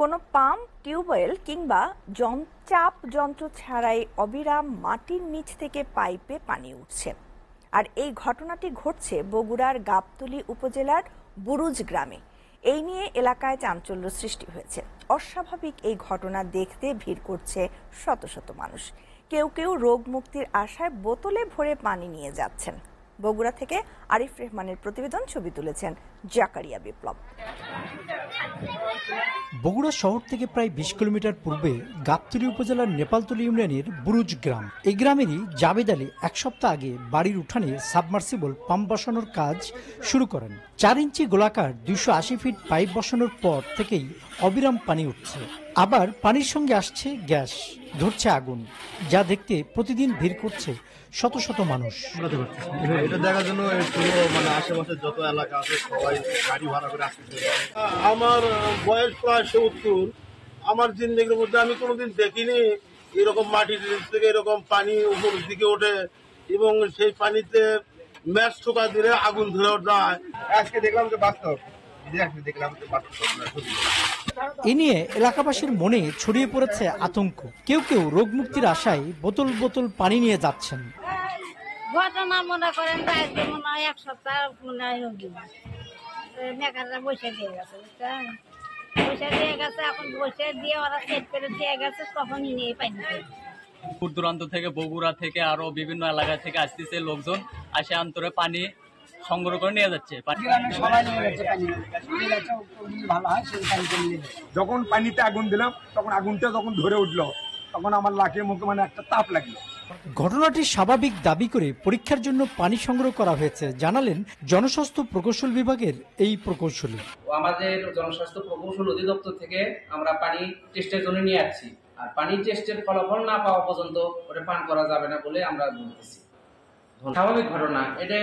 কোনো pump, tubewell কিংবা চাপ যন্ত্র ছাড়াই অবিরাম মাটির নিচ থেকে পাইপে পানি উঠছে। আর এই ঘটনাটি ঘটছে বগুড়ার গাবতলী উপজেলার বুরুজ গ্রামে। এই নিয়ে এলাকায় চাঞ্চল্য সৃষ্টি হয়েছে। অস্বাভাবিক এই ঘটনা দেখতে ভিড় করছে শত শত মানুষ। কেউ কেউ রোগ মুক্তির আশায় বোতলে ভরে পানি নিয়ে যাচ্ছেন। বগুড়া থেকে আরিফ রেহমানের প্রতিবেদন, ছবি তুলেছেন জাকারিয়া বিপ্লব। বগুড়া শহর থেকে প্রায় ২০ কিলোমিটার পূর্বে গাবতলী উপজেলার নেপালতলী ইউনিয়নের বুরুজ গ্রাম। এই গ্রামেরই জাবেদ আলী এক সপ্তাহ আগে বাড়ির উঠানে সাবমার্সিবল পাম্প বসানোর কাজ শুরু করেন। ৪ ইঞ্চি গোলাকার ২৮০ ফিট পাইপ বসানোর পর থেকেই অবিরাম পানি উঠছে। আবার পানির সঙ্গে আসছে গ্যাস, ধরছে আগুন, যা দেখতে প্রতিদিন ভিড় করছে শত শত মানুষ। এটা দেখার জন্য আশেপাশে যত এলাকা আছে সবাই গাড়ি ভাড়া করে আসছে। আমার বয়স প্রায় ৭০। আমার জিন্দেগির মধ্যে আমি কোনোদিন দেখিনি এরকম মাটির থেকে এরকম পানি উপরের দিকে ওঠে এবং সেই পানিতে ম্যাচ ঠোকা দিলে আগুন ধরে যায়। আজকে দেখলাম যে বাস্তব। এ নিয়ে এলাকাবাসীর মনে ছড়িয়ে পড়েছে আতঙ্ক। কেউ কেউ রোগ মুক্তির আশায় বোতল বোতল পানি নিয়ে যাচ্ছেন। ঘটনা মনে করেন মনে হয় এক সপ্তাহ মনে হয় মেকাররা বসে দিয়ে গেছে, বসে দিয়ে গেছে। এখন বসে দিয়ে ওরা সেট করে দিয়ে গেছে, তখনই নিয়ে পাইনি। দূর দূরান্ত থেকে, বগুড়া থেকে আরো বিভিন্ন এলাকা থেকে আসতেছে লোকজন, আসে অন্তরে পানি সংগ্রহ করে নিয়ে যাচ্ছে। যখন পানিতে আগুন দিলাম তখন আগুনটা যখন ধরে উঠলো তখন আমার লাখের মুখে একটা তাপ লাগলো। ঘটনাটি স্বাভাবিক দাবি করে পরীক্ষার জন্য পানি সংগ্রহ করা হয়েছে, জানালেন জনস্বাস্থ্য প্রকৌশল বিভাগের এই প্রকৌশলী। আমাদের জনস্বাস্থ্য প্রকৌশল অধিদপ্তর থেকে আমরা পানি টেস্টের জন্য নিয়ে আসছি। আর পানি টেস্টের ফলাফল না পাওয়া পর্যন্ত ওটা পান করা যাবে না বলে আমরা বলতেছি। স্বাভাবিক ঘটনা, এটা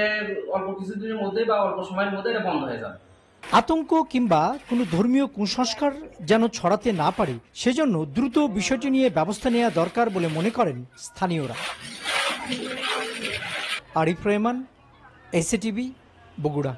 অল্প কিছুদিনের মধ্যে বা অল্প সময়ের মধ্যে এটা বন্ধ হয়ে যাবে। আতঙ্ক কিংবা কোনো ধর্মীয় কুসংস্কার যেন ছড়াতে না পারে, সেজন্য দ্রুত বিষয়টি নিয়ে ব্যবস্থা নেওয়া দরকার বলে মনে করেন স্থানীয়রা। আরিফ রেহমান, এসএটিভি, বগুড়া।